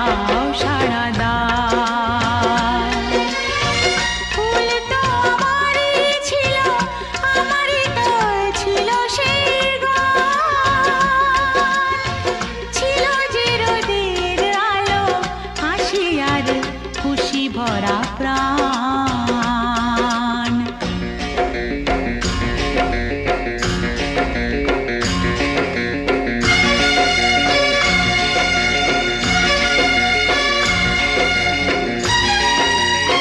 দাও সাড়া দাও। ফুল তো আমারই ছিল, আমারই তো ছিল সেই গান। ছিল যে রোদের আলো, হাসি আর খুশি ভরা প্রাণ।